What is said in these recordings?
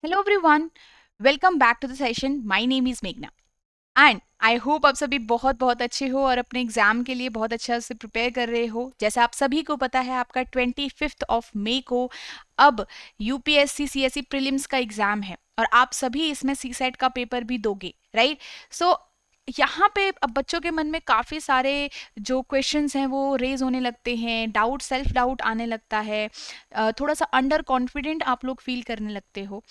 Hello everyone, welcome back to the session. My name is मेघना and I hope आप सभी बहुत बहुत अच्छे हो और अपने एग्जाम के लिए बहुत अच्छा से प्रिपेयर कर रहे हो। जैसे आप सभी को पता है, आपका 25 मई को अब यूपीएससी सीएसई प्रीलिम्स का एग्जाम है और आप सभी इसमें सी सेट का पेपर भी दोगे, राइट? सो यहाँ पे अब बच्चों के मन में काफ़ी सारे जो क्वेश्चंस हैं वो रेज होने लगते हैं, डाउट सेल्फ डाउट आने लगता है, थोड़ा सा अंडर कॉन्फिडेंट आप लोग फील करने लगते हो।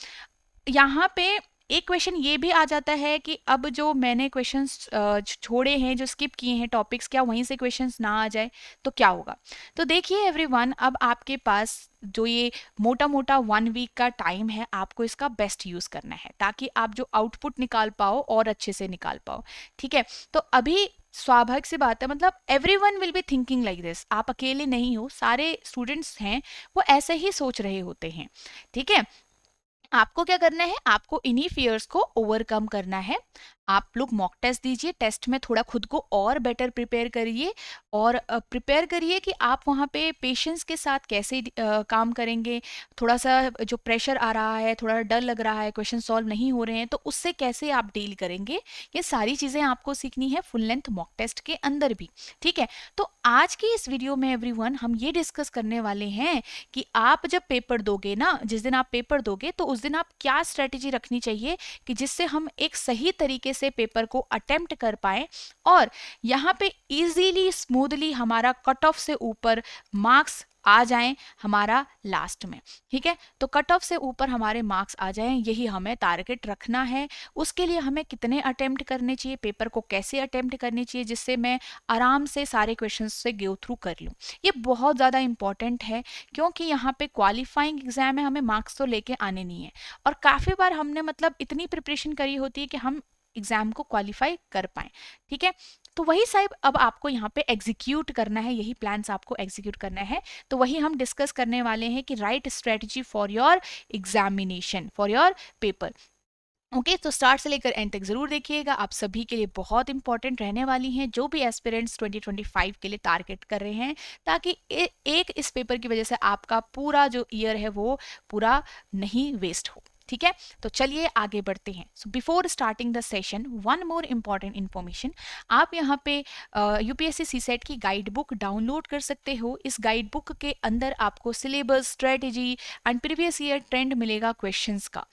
यहाँ पे एक क्वेश्चन ये भी आ जाता है कि अब जो मैंने क्वेश्चंस छोड़े हैं, जो स्किप किए हैं टॉपिक्स, क्या वहीं से क्वेश्चंस ना आ जाए तो क्या होगा? तो देखिए एवरीवन, अब आपके पास जो ये मोटा मोटा 1 वीक का टाइम है, आपको इसका बेस्ट यूज़ करना है ताकि आप जो आउटपुट निकाल पाओ और अच्छे से निकाल पाओ। ठीक है, तो अभी स्वाभाविक सी बात है, मतलब everyone will be thinking like this. आप अकेले नहीं हो, सारे स्टूडेंट्स हैं वो ऐसे ही सोच रहे होते हैं। ठीक है, आपको क्या करना है, आपको इन्हीं फियर्स को ओवरकम करना है। आप लोग मॉक टेस्ट दीजिए, टेस्ट में थोड़ा खुद को और बेटर प्रिपेयर करिए और प्रिपेयर करिए कि आप वहाँ पे पेशेंस के साथ कैसे काम करेंगे। थोड़ा सा जो प्रेशर आ रहा है, थोड़ा डर लग रहा है, क्वेश्चन सॉल्व नहीं हो रहे हैं, तो उससे कैसे आप डील करेंगे, ये सारी चीज़ें आपको सीखनी है फुल लेंथ मॉक टेस्ट के अंदर भी। ठीक है, तो आज की इस वीडियो में एवरीवन हम ये डिस्कस करने वाले हैं कि आप जब पेपर दोगे ना, जिस दिन आप पेपर दोगे तो उस दिन आप क्या स्ट्रेटेजी रखनी चाहिए कि जिससे हम एक सही तरीके से पेपर को अटेम्प्ट कर पाए और यहाँ पे इजीली स्मूथली हमारा कट ऑफ से ऊपर मार्क्स आ जाएं हमारा लास्ट में। ठीक है, तो कट ऑफ से ऊपर हमारे मार्क्स आ जाएं, यही हमें टारगेट रखना है। उसके लिए हमें कितने अटेम्प्ट करने चाहिए, पेपर को कैसे अटेम्प्ट करने चाहिए जिससे मैं आराम से सारे क्वेश्चन से गो थ्रू कर लूँ, ये बहुत ज़्यादा इंपॉर्टेंट है। क्योंकि यहाँ पे क्वालिफाइंग एग्जाम है, हमें मार्क्स तो लेके आने नहीं है। और काफ़ी बार हमने मतलब इतनी प्रिपरेशन करी होती है कि हम एग्जाम को क्वालिफाई कर पाए। ठीक है, तो वही साहब अब आपको यहाँ पे एग्जीक्यूट करना है, यही प्लान्स आपको एग्जीक्यूट करना है। तो वही हम डिस्कस करने वाले हैं कि right strategy for your examination, for your paper. Okay, तो स्टार्ट से लेकर एंड तक जरूर देखिएगा, आप सभी के लिए बहुत इंपॉर्टेंट रहने वाली हैं, जो भी एस्पिरेंट्स 2025 के लिए टारगेट कर रहे हैं, ताकि एक इस पेपर की वजह से आपका पूरा जो ईयर है वो पूरा नहीं वेस्ट हो। ठीक है, तो चलिए आगे बढ़ते हैं। So before starting the session, one more important information, आप यहाँ पे यूपीएससी सीसेट की गाइड बुक डाउनलोड कर सकते हो। इस गाइड बुक के अंदर आपको syllabus, strategy and previous year trend मिलेगा क्वेश्चंस का।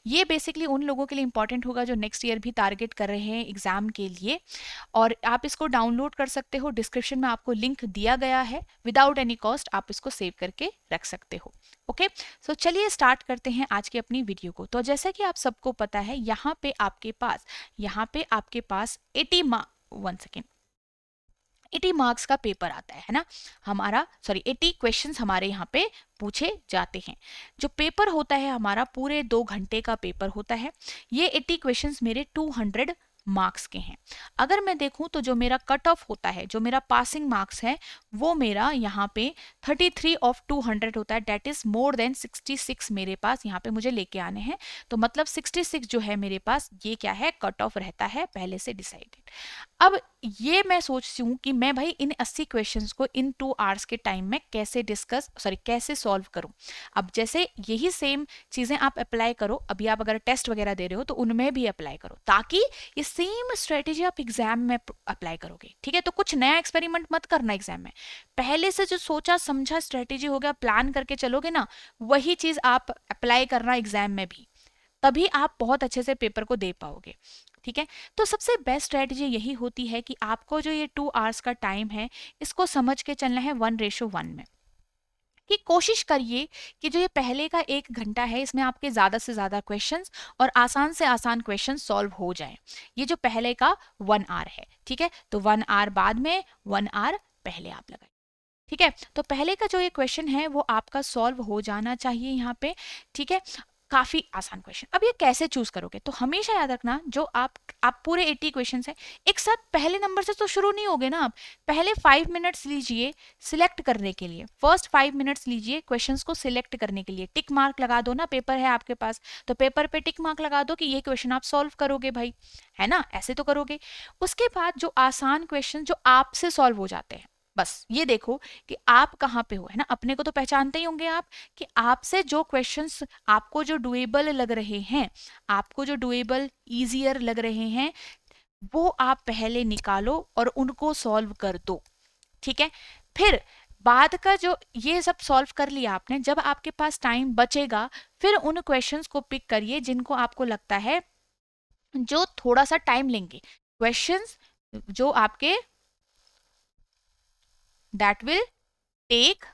ये बेसिकली उन लोगों के लिए इंपॉर्टेंट होगा जो नेक्स्ट ईयर भी टारगेट कर रहे हैं एग्जाम के लिए, और आप इसको डाउनलोड कर सकते हो। डिस्क्रिप्शन में आपको लिंक दिया गया है, विदाउट एनी कॉस्ट आप इसको सेव करके रख सकते हो। ओके, सो चलिए स्टार्ट करते हैं आज की अपनी वीडियो को। तो जैसा कि आप सबको पता है, यहाँ पे आपके पास 80 मार्क्स का पेपर आता है ना, हमारा 80 क्वेश्चंस हमारे यहाँ पे पूछे जाते हैं। जो पेपर होता है हमारा पूरे 2 घंटे का पेपर होता है। ये 80 क्वेश्चंस मेरे 200 मार्क्स के हैं। अगर मैं देखूं तो जो मेरा कट ऑफ होता है, जो मेरा पासिंग मार्क्स है, वो मेरा यहाँ पे 33 ऑफ 200 होता है। डेट इज मोर देन 66 मेरे पास यहाँ पे मुझे लेके आने हैं। तो मतलब 66 जो है मेरे पास, ये क्या है, कट ऑफ रहता है पहले से डिसाइडेड। अब ये मैं सोचती हूँ कि मैं भाई इन 80 क्वेश्चंस को इन 2 आवर्स के टाइम में कैसे सॉल्व करूँ। अब जैसे यही सेम चीज़ें आप अप्लाई करो, अभी आप अगर टेस्ट वगैरह दे रहे हो तो उनमें भी अप्लाई करो, ताकि ये सेम स्ट्रेटेजी आप एग्जाम में अप्लाई करोगे। ठीक है, तो कुछ नया एक्सपेरिमेंट मत करना एग्जाम में। पहले से जो सोचा समझा स्ट्रेटेजी हो गया, प्लान करके चलोगे ना, वही चीज़ आप अप्लाई करना एग्जाम में भी, तभी आप बहुत अच्छे से पेपर को दे पाओगे। ठीक है, तो सबसे बेस्ट स्ट्रेटजी यही होती है कि आपको जो ये 2 आवर्स का टाइम है, इसको समझ के चलना है 1:1 में। कि कोशिश करिए कि जो ये पहले का 1 घंटा है, इसमें आपके ज़्यादा से ज़्यादा क्वेश्चंस और आसान से आसान क्वेश्चन सॉल्व हो जाए। ये जो पहले का 1 आवर है, ठीक है, तो 1 आवर बाद में, 1 आवर पहले आप लगाए। ठीक है, तो पहले का जो ये क्वेश्चन है वो आपका सॉल्व हो जाना चाहिए यहाँ पे। ठीक है, काफी आसान क्वेश्चन। अब ये कैसे चूज करोगे, तो हमेशा याद रखना, जो आप पूरे 80 क्वेश्चन है एक साथ पहले नंबर से तो शुरू नहीं होगे ना। आप पहले 5 मिनट्स लीजिए सिलेक्ट करने के लिए, फर्स्ट 5 मिनट्स लीजिए क्वेश्चंस को सिलेक्ट करने के लिए। टिक मार्क लगा दो ना, पेपर है आपके पास तो पेपर पे टिक मार्क लगा दो कि ये क्वेश्चन आप सॉल्व करोगे भाई, है ना, ऐसे तो करोगे। उसके बाद जो आसान क्वेश्चन जो आपसे सॉल्व हो जाते हैं, बस ये देखो कि आप कहाँ पे हो, है ना। अपने को तो पहचानते ही होंगे आप, कि आपसे जो क्वेश्चंस आपको जो डुएबल लग रहे हैं, आपको जो डुएबल इजियर लग रहे हैं, वो आप पहले निकालो और उनको सॉल्व कर दो, ठीक है। फिर बाद का जो ये सब सॉल्व कर लिया आपने, जब आपके पास टाइम बचेगा, फिर उन क्वेश्चंस को पिक करिए जिनको आपको लगता है जो थोड़ा सा टाइम लेंगे, क्वेश्चंस जो आपके that will take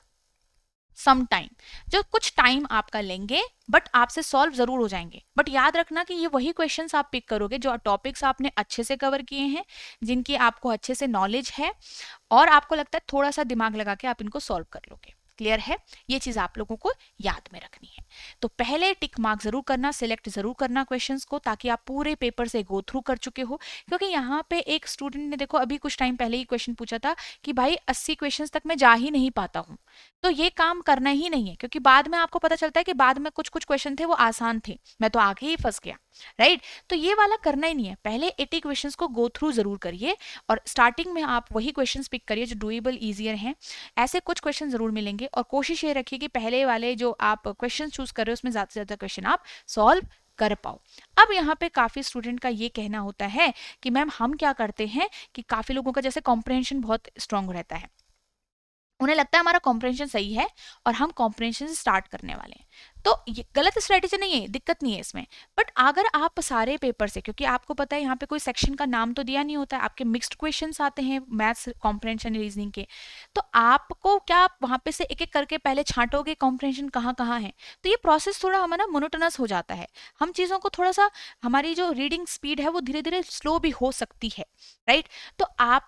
some time, जो कुछ टाइम आपका लेंगे बट आपसे सॉल्व जरूर हो जाएंगे। बट याद रखना कि ये वही क्वेश्चंस आप पिक करोगे जो टॉपिक्स आपने अच्छे से कवर किए हैं, जिनकी आपको अच्छे से नॉलेज है, और आपको लगता है थोड़ा सा दिमाग लगा के आप इनको सॉल्व कर लोगे। क्लियर है, ये चीज आप लोगों को याद में रखनी है। तो पहले टिक मार्क जरूर करना, सिलेक्ट जरूर करना क्वेश्चंस को, ताकि आप पूरे पेपर से गो थ्रू कर चुके हो। क्योंकि यहाँ पे एक स्टूडेंट ने देखो अभी कुछ टाइम पहले ही क्वेश्चन पूछा था कि भाई 80 क्वेश्चंस तक मैं जा ही नहीं पाता हूँ। तो ये काम करना ही नहीं है, क्योंकि बाद में आपको पता चलता है कि बाद में कुछ कुछ क्वेश्चन थे वो आसान थे, मैं तो आगे ही फंस गया, राइट। तो ये वाला करना ही नहीं है, पहले 80 क्वेश्चंस को गो थ्रू जरूर करिए, और स्टार्टिंग में आप वही क्वेश्चंस पिक करिए जो डुएबल इजियर हैं। ऐसे कुछ क्वेश्चन जरूर मिलेंगे, और कोशिश ये रखिए कि पहले वाले जो आप क्वेश्चन चूज कर रहे हो उसमें ज्यादा से ज्यादा क्वेश्चन आप सॉल्व कर पाओ। अब यहाँ पे काफी स्टूडेंट का ये कहना होता है कि मैम हम क्या करते हैं कि काफी लोगों का जैसे कॉम्प्रहेंशन बहुत स्ट्रांग रहता है, उन्हें लगता है हमारा कॉम्प्रहेंशन सही है और हम कॉम्प्रहेंशन से स्टार्ट करने वाले हैं। तो ये गलत स्ट्रेटेजी नहीं है, दिक्कत नहीं है इसमें। बट अगर आप सारे पेपर से, क्योंकि आपको पता है यहाँ पे कोई सेक्शन का नाम तो दिया नहीं होता है, आपके मिक्स्ड क्वेश्चंस आते हैं मैथ्स कॉम्प्रहेंशन रीजनिंग के, तो आपको क्या आप वहां पे से एक एक करके पहले छांटोगे कॉम्प्रहेंशन कहाँ कहाँ है, तो ये प्रोसेस थोड़ा हमारा मोनोटोनस हो जाता है। हम चीज़ों को थोड़ा सा, हमारी जो रीडिंग स्पीड है वो धीरे धीरे स्लो भी हो सकती है, राइट। तो आप,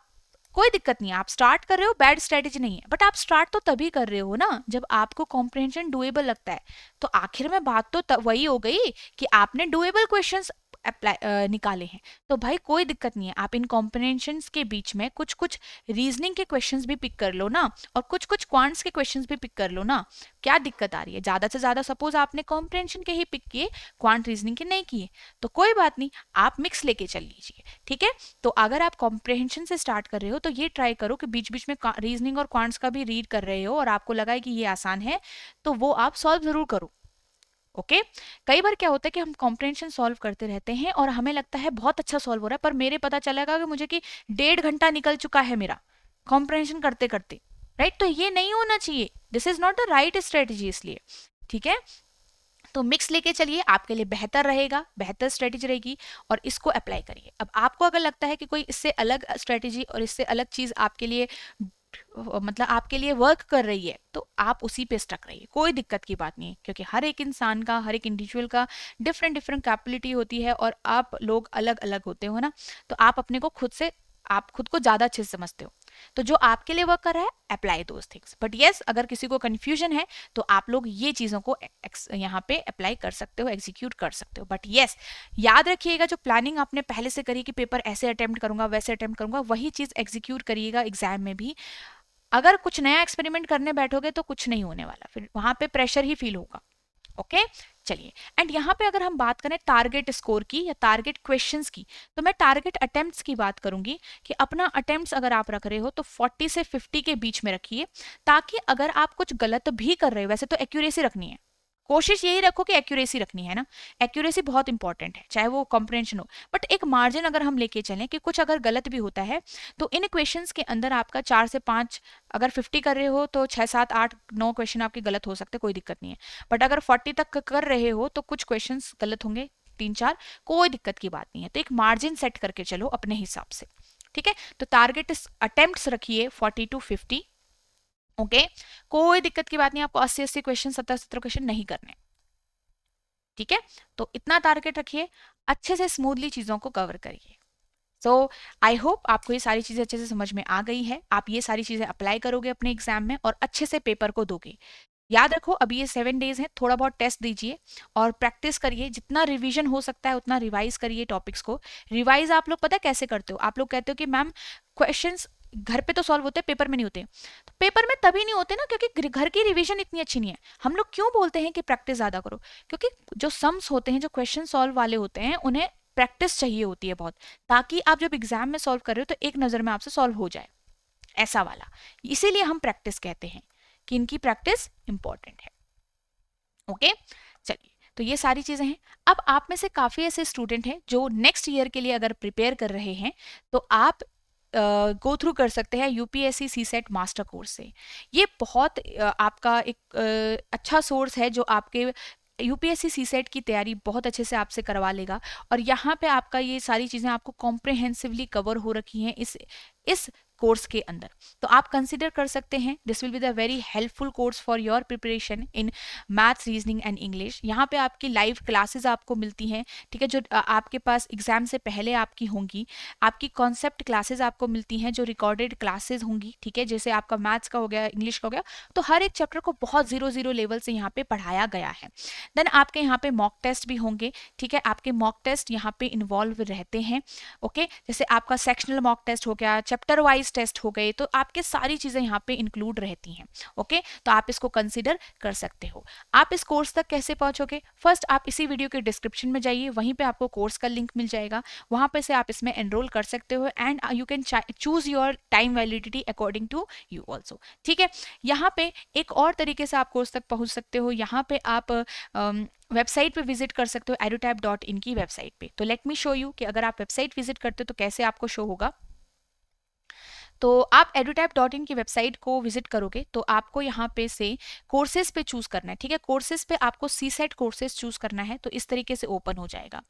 कोई दिक्कत नहीं है, आप स्टार्ट कर रहे हो, बैड स्ट्रेटेजी नहीं है, बट आप स्टार्ट तो तभी कर रहे हो ना जब आपको कॉम्प्रहेंशन डुएबल लगता है। तो आखिर में बात तो वही हो गई कि आपने डुएबल क्वेश्चंस अप्लाई निकाले हैं। तो भाई कोई दिक्कत नहीं है, आप इन कॉम्प्रहेंशंस के बीच में कुछ कुछ रीजनिंग के क्वेश्चंस भी पिक कर लो ना, और कुछ कुछ क्वांट्स के क्वेश्चंस भी पिक कर लो ना। क्या दिक्कत आ रही है? ज्यादा से ज्यादा सपोज आपने कॉम्प्रहेंशन के ही पिक किए, क्वांट रीजनिंग के नहीं किए, तो कोई बात नहीं, आप मिक्स लेके चल लीजिए, ठीक है। तो अगर आप कॉम्प्रहेंशन से स्टार्ट कर रहे हो तो ये ट्राई करो कि बीच बीच में रीजनिंग और क्वांट्स का भी रीड कर रहे हो और आपको लगा है कि ये आसान है, तो वो आप सॉल्व जरूर करो। ओके कई बार क्या होता है कि हम कॉम्प्रहेंशन सॉल्व करते रहते हैं और हमें लगता है बहुत अच्छा सॉल्व हो रहा है, पर मेरे पता चलेगा कि मुझे कि 1.5 घंटा निकल चुका है मेरा कॉम्प्रहेंशन करते करते, राइट। तो ये नहीं होना चाहिए, this is not the right strategy, इसलिए ठीक है। तो मिक्स लेके चलिए, आपके लिए बेहतर रहेगा, बेहतर स्ट्रेटेजी रहेगी, और इसको अप्लाई करिए। अब आपको अगर लगता है कि कोई इससे अलग स्ट्रेटेजी और इससे अलग चीज आपके लिए मतलब आपके लिए वर्क कर रही है, तो आप उसी पे स्टक रहिए, कोई दिक्कत की बात नहीं है। क्योंकि हर एक इंसान का, हर एक इंडिविजुअल का डिफरेंट डिफरेंट कैपेबिलिटी होती है, और आप लोग अलग अलग होते हो ना, तो आप अपने को खुद से, आप खुद को ज्यादा अच्छे से समझते हो। तो जो आपके लिए वर्क कर रहा है, apply those things. But yes, अगर किसी को कंफ्यूजन है तो आप लोग ये चीजों को यहाँ पे अप्लाई कर सकते हो, एग्जीक्यूट कर सकते हो। बट यस, याद रखिएगा जो प्लानिंग आपने पहले से करी कि पेपर ऐसे अटेम्प्ट करूंगा, वैसे अटेम्प्ट करूंगा, वही चीज एग्जीक्यूट करिएगा एग्जाम में भी। अगर कुछ नया एक्सपेरिमेंट करने बैठोगे तो कुछ नहीं होने वाला, फिर वहां पे प्रेशर ही फील होगा। ओके चलिए, एंड यहाँ पे अगर हम बात करें टारगेट स्कोर की या टारगेट क्वेश्चंस की, तो मैं टारगेट अटेम्प्ट्स की बात करूंगी कि अपना अटेम्प्ट्स अगर आप रख रहे हो तो 40 से 50 के बीच में रखिए, ताकि अगर आप कुछ गलत भी कर रहे हो, वैसे तो एक्यूरेसी रखनी है, कोशिश यही रखो कि एक्यूरेसी रखनी है ना, एक्यूरेसी बहुत इंपॉर्टेंट है, चाहे वो कॉम्प्रहेंशन हो। बट एक मार्जिन अगर हम लेके चलें कि कुछ अगर गलत भी होता है, तो इन क्वेश्चंस के अंदर आपका 4 से 5, अगर 50 कर रहे हो तो 6 7 8 9 क्वेश्चन आपके गलत हो सकते, कोई दिक्कत नहीं है। बट अगर 40 तक कर रहे हो तो कुछ क्वेश्चन गलत होंगे, 3 4, कोई दिक्कत की बात नहीं है। तो एक मार्जिन सेट करके चलो अपने हिसाब से, ठीक है। तो टारगेट अटेम्प्ट्स रखिए 40 to 50। ओके कोई दिक्कत की बात नहीं, आपको 80 क्वेश्चन, 70 क्वेश्चन नहीं करने, ठीक है। तो इतना टारगेट रखिए, अच्छे से स्मूथली चीजों को कवर करिए। सो आई होप आपको ये सारी चीजें अच्छे से समझ में आ गई है, आप ये सारी चीजें अप्लाई करोगे अपने एग्जाम में और अच्छे से पेपर को दोगे। याद रखो अभी ये 7 डेज है, थोड़ा बहुत टेस्ट दीजिए और प्रैक्टिस करिए, जितना रिवीजन हो सकता है उतना रिवाइज करिए टॉपिक्स को। रिवाइज आप लोग पता है कैसे करते हो, आप लोग कहते हो कि मैम क्वेश्चंस घर पे तो सॉल्व होते हैं, पेपर में नहीं होते। तो पेपर में तभी नहीं होते ना क्योंकि घर की रिवीजन इतनी अच्छी नहीं है। हम लोग क्यों बोलते हैं कि प्रैक्टिस ज्यादा करो, क्योंकि जो सम्स होते हैं, जो क्वेश्चन सॉल्व वाले होते हैं, उन्हें प्रैक्टिस चाहिए होती है बहुत, ताकि आप जब एग्जाम में सॉल्व कर रहे हो तो एक नजर में आपसे सॉल्व हो जाए। ऐसा वाला। इसीलिए हम प्रैक्टिस कहते हैं कि इनकी प्रैक्टिस इंपॉर्टेंट है। ओके, चलिए, तो ये सारी चीजें हैं। अब आप में से काफी ऐसे स्टूडेंट हैं जो नेक्स्ट ईयर के लिए अगर प्रिपेयर कर रहे हैं, तो आप गो थ्रू कर सकते हैं यूपीएससी सीसेट मास्टर कोर्स से। ये बहुत आपका एक अच्छा सोर्स है जो आपके यूपीएससी सीसेट की तैयारी बहुत अच्छे से आपसे करवा लेगा। और यहाँ पे आपका ये सारी चीज़ें आपको कॉम्प्रिहेंसिवली कवर हो रखी हैं इस कोर्स के अंदर। तो आप कंसिडर कर सकते हैं, this will be the very helpful course for your preparation in maths, reasoning and English. यहाँ पे आपकी लाइव क्लासेस आपको मिलती हैं, ठीक है, जो आपके पास एग्जाम से पहले आपकी होंगी। आपकी कॉन्सेप्ट क्लासेस आपको मिलती हैं जो रिकॉर्डेड क्लासेस होंगी, ठीक है, जैसे आपका मैथ्स का हो गया, इंग्लिश का हो गया। तो हर एक चैप्टर को बहुत जीरो लेवल से यहाँ पे पढ़ाया गया है। देन आपके यहाँ पे मॉक टेस्ट भी होंगे, ठीक है, आपके मॉक टेस्ट यहाँ पे इन्वॉल्व रहते हैं। ओके, जैसे आपका सेक्शनल मॉक टेस्ट हो गया, चैप्टर वाइज टेस्ट हो गए, तो आपके सारी चीजें यहाँ पे इंक्लूड रहती हैं। ओके, तो आप इसको कंसिडर कर सकते हो। आप इस कोर्स तक कैसे पहुंचोगे? फर्स्ट आप इसी वीडियो के डिस्क्रिप्शन में जाइए, वहीं पे आपको कोर्स का लिंक मिल जाएगा, वहां पे से आप इसमें एनरोल कर सकते हो and you can choose your time validity according to you also. ठीक है, यहाँ पे एक और तरीके से आप कोर्स तक पहुंच सकते हो। यहाँ पे आप वेबसाइट पे विजिट कर सकते हो, edutap.in की वेबसाइट पे। तो लेट मी शो यू कि अगर आप वेबसाइट विजिट करते हो तो कैसे आपको शो होगा। तो आप edutap.in की वेबसाइट को विजिट करोगे तो आपको यहाँ पे से कोर्सेज पे चूज करना है, ठीक है, कोर्सेज पे आपको सीसेट कोर्सेज चूज करना है। तो इस तरीके से ओपन हो जाएगा।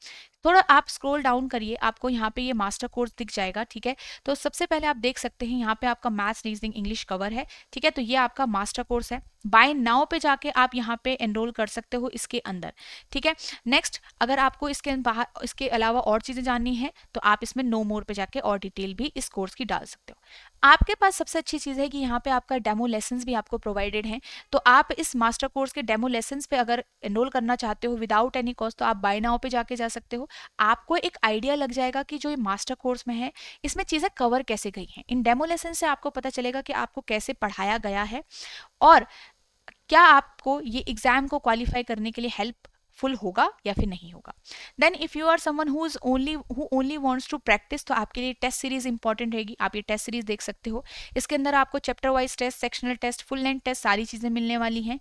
थोड़ा आप स्क्रॉल डाउन करिए, आपको यहाँ पे ये मास्टर कोर्स दिख जाएगा, ठीक है। तो सबसे पहले आप देख सकते हैं यहाँ पे आपका मैथ्स, रीजनिंग, इंग्लिश कवर है, ठीक है। तो ये आपका मास्टर कोर्स है। बाय नाउ पे जाके आप यहाँ पे एनरोल कर सकते हो इसके अंदर, ठीक है। नेक्स्ट, अगर आपको इसके अलावा और चीजें जाननी है तो आप इसमें नो मोर पे जाके और डिटेल भी इस कोर्स की डाल सकते हो। आपके पास सबसे अच्छी चीज़ है कि यहाँ पे आपका डेमो लेसन्स भी आपको प्रोवाइडेड हैं। तो आप इस मास्टर कोर्स के डेमो लेसन्स पे अगर एनरोल करना चाहते हो विदाउट एनी कॉस्ट, तो आप बाय नाउ पे जाके जा सकते हो। आपको एक आइडिया लग जाएगा कि जो ये मास्टर कोर्स में है इसमें चीज़ें कवर कैसे गई हैं। इन डेमो लेसन से आपको पता चलेगा कि आपको कैसे पढ़ाया गया है और क्या आपको ये एग्जाम को क्वालिफाई करने के लिए हेल्पफुल होगा या फिर नहीं होगा। Then if you are someone who only wants to practise, तो आपके लिए टेस्ट सीरीज इंपॉर्टेंट रहेगी। आप ये टेस्ट सीरीज देख सकते हो, इसके अंदर आपको chapter wise test, sectional test, full length test, सारी चीजें मिलने वाली हैं।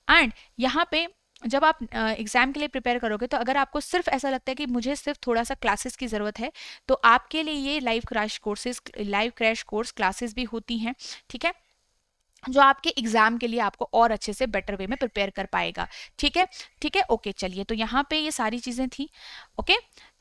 एंड यहाँ पे जब आप एग्जाम के लिए प्रिपेयर करोगे तो अगर आपको सिर्फ ऐसा लगता है कि मुझे सिर्फ थोड़ा सा क्लासेस की ज़रूरत है, तो आपके लिए ये लाइव क्रैश कोर्स क्लासेस भी होती हैं, ठीक है, जो आपके एग्जाम के लिए आपको और अच्छे से बेटर वे में प्रिपेयर कर पाएगा। ठीक है, ठीक है, ओके, चलिए, तो यहाँ पे ये सारी चीज़ें थी। ओके,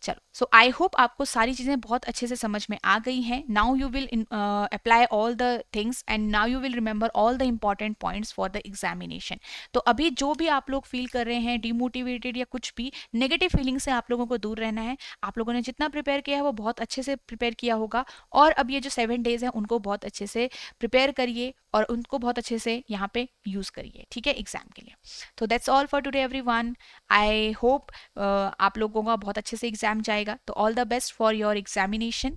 चलो, सो आई होप आपको सारी चीज़ें बहुत अच्छे से समझ में आ गई हैं। Now you will apply all the things and now you will remember all the important points for the examination. तो अभी जो भी आप लोग फील कर रहे हैं डिमोटिवेटेड या कुछ भी नेगेटिव फीलिंग से, आप लोगों को दूर रहना है। आप लोगों ने जितना प्रिपेयर किया है वो बहुत अच्छे से प्रिपेयर किया होगा, और अब ये जो 7 डेज हैं उनको बहुत अच्छे से प्रिपेयर करिए और उनको बहुत अच्छे से यहाँ पे यूज़ करिए, ठीक है, एग्जाम के लिए। तो that's all for today everyone. I hope आप लोगों का बहुत अच्छे से एग्जाम जाएगा। तो all the best for your examination.